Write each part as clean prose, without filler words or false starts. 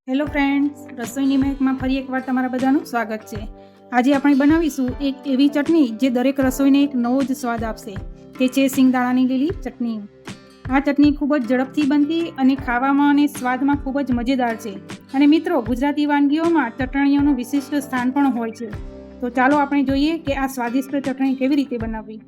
Hello friends, રસોઈની મહેકમાં ફરી એકવાર તમારા બધાનું સ્વાગત છે. આજે આપણે બનાવીશું એક એવી ચટણી જે દરેક રસોઈને એક નવો જ સ્વાદ આપશે. તે છે સિંગદાણાની લીલી ચટણી. આ ચટણી ખૂબ જ ઝડપથી બનતી અને ખાવામાં અને સ્વાદમાં ખૂબ જ મજેદાર છે. અને મિત્રો, ગુજરાતી વાનગીઓમાં ચટણીઓનું વિશિષ્ટ સ્થાન પણ હોય છે. તો ચાલો આપણે જોઈએ કે આ સ્વાદિષ્ટ ચટણી કેવી રીતે બનાવવી.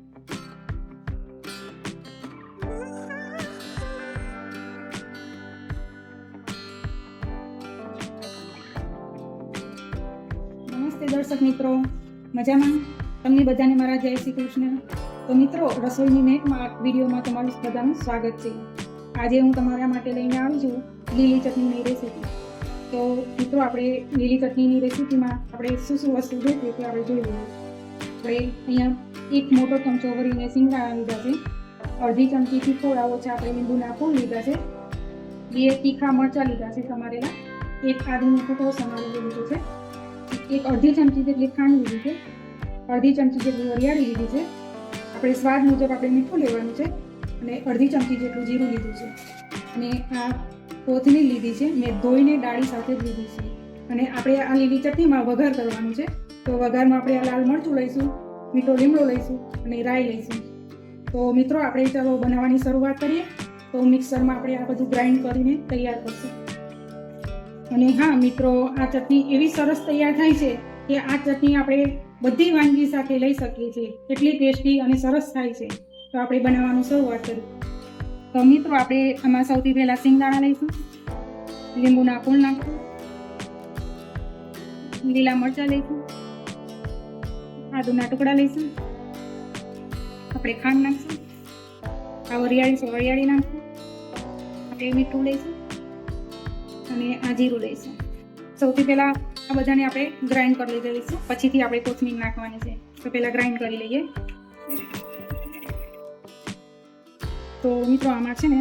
નમસ્તે દર્શક મિત્રો, મજામાં? તમને બધાને મારા જય શ્રી કૃષ્ણ. તો મિત્રો, રસોઈની મહેકમાં વિડીયોમાં તમારું બધાનું સ્વાગત છે. આજે હું તમારા માટે લઈને આવી છું લીલી ચટણીની રેસીપી. તો મિત્રો, આપણે લીલી ચટણીની રેસીપીમાં આપણે શું શું વસ્તુ જોઈએ તે આપણે જોઈ લઈએ. આપણે અહીંયા એક મોટો ચમચો ભરીને સિંગદાણા લીધા છે. અડધી ચમચીથી થોડા ઓછા આપણે લીંબુના ફૂલ લીધા છે. 2 તીખા મરચાં લીધા છે સમારેલા. 1 આદુનો ટુકડો સમારેલો લીધો છે. 1 અડધી ચમચી જેટલી ખાંડ લીધી છે. અડધી ચમચી જેટલી વરિયાળી લીધી છે. આપણે સ્વાદ મુજબ આપણે મીઠું લેવાનું છે. અને અડધી ચમચી જેટલું જીરું લીધું છે. અને આ કોથમીર લીધી છે. મેં ધોઈને ડાળી સાથે જ લીધી છે. અને આપણે આ લીલી ચટણીમાં વઘાર કરવાનું છે. તો વઘારમાં આપણે આ લાલ મરચું લઈશું, મીઠો લીમડો લઈશું અને રાઈ લઈશું. તો મિત્રો, આપણે ચાલો બનાવવાની શરૂઆત કરીએ. તો મિક્સરમાં આપણે આ બધું ગ્રાઇન્ડ કરીને તૈયાર કરશું. અને હા મિત્રો, આ ચટણી એવી સરસ તૈયાર થાય છે કે આ ચટણી આપણે બધી વાનગી સાથે લઈ શકીએ છીએ. એટલી ટેસ્ટી અને સરસ થાય છે. તો આપણે બનાવવાનું શરૂઆત કરીએ. તો મિત્રો, આપણે આમાં સૌથી પહેલાં સિંગદાણા લઈશું, લીંબુના ફૂલ નાખશું, લીલા મરચાં લઈશું, આદુના ટુકડા લઈશું, આપણે ખાંડ નાખશું, આ વરિયાળી નાખશું, આપણે મીઠું લઈશું અને આ જીરું લઈશું. સૌથી પહેલાં આ બધાને આપણે ગ્રાઇન્ડ કરી લઈશું, પછીથી આપણે કોથમીર નાખવાની છે. તો પહેલાં ગ્રાઇન્ડ કરી લઈએ. તો મિત્રો, આમાં છે ને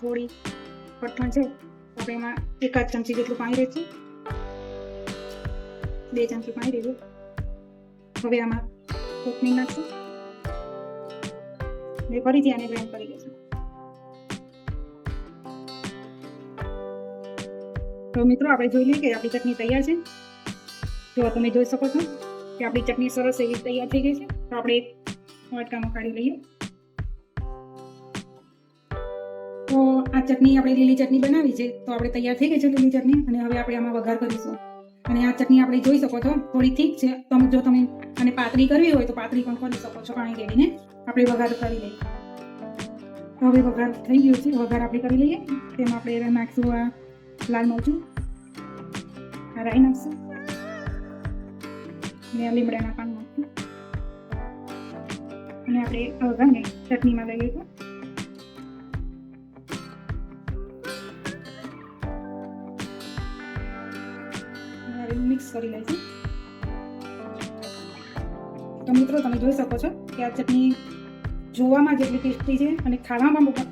થોડી કઠણ છે. આપણે એમાં 1 ચમચી જેટલું પાણી લઈશું, 2 ચમચી પાણી લઈશું. હવે આમાં કોથમીર નાખશું અને ફરીથી આને ગ્રાઇન્ડ કરી લઈશું. તો મિત્રો, આપણે જોઈ લઈએ કે આપણી ચટણી તૈયાર છે. જો તમે જોઈ શકો છો કે આપણી ચટણી સરસ એવી તૈયાર થઈ ગઈ છે. તો આપણે એક વાટકામાં કાઢી લઈએ. તો આ ચટણી આપણે લીલી ચટણી બનાવી છે. તો આપણે તૈયાર થઈ ગઈ છે લીલી ચટણી. અને હવે આપણે આમાં વઘાર કરીશું. અને આ ચટણી આપણે જોઈ શકો છો થોડી ઠીક છે. જો તમે આને પાતળી કરવી હોય તો પાતળી પણ કરી શકો છો. પાણી રેડીને આપણે વઘાર કરી લઈએ. હવે વઘાર થઈ ગયું છે. વઘાર આપણે કરી લઈએ. તેમાં આપણે નાખશું આ લાલ મરચું, રાઈ નાખશું અને આ લીમડાના પાન નાખશું. અને આપણે વઘારને ચટણીમાં લઈ લઈશું. મિક્સ કરી લઈશું. તો મિત્રો, તમે જોઈ શકો છો કે આ ચટણી જોવામાં જેટલી ટેસ્ટી છે અને ખાવામાં પણ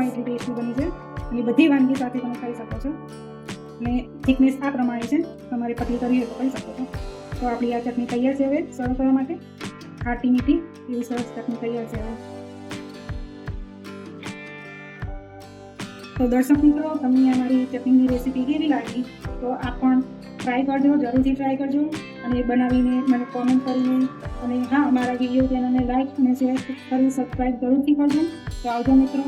એટલી ટેસ્ટી બની છે. અને બધી વાનગી સાથે તમે ખાઈ શકો છો. અને થિકનેસ આ પ્રમાણે છે. તમારે પતલી કરવી હોય તો કરી શકો છો. તો આપણી આ ચટણી તૈયાર છે હવે સર્વ કરવા માટે. ખાટી મીઠી એવી સરસ ચટણી તૈયાર છે હવે. તો દર્શક મિત્રો, તમને અમારી ચટણીની રેસીપી કેવી લાગી તો આપ પણ ટ્રાય કરજો, જરૂરથી ટ્રાય કરજો. અને બનાવીને મને કોમેન્ટ કરીને અને હા, મારા વિડીયો ચેનલને લાઈક અને શેર કરી સબસ્ક્રાઈબ જરૂરથી કરજો. તો આવજો મિત્રો.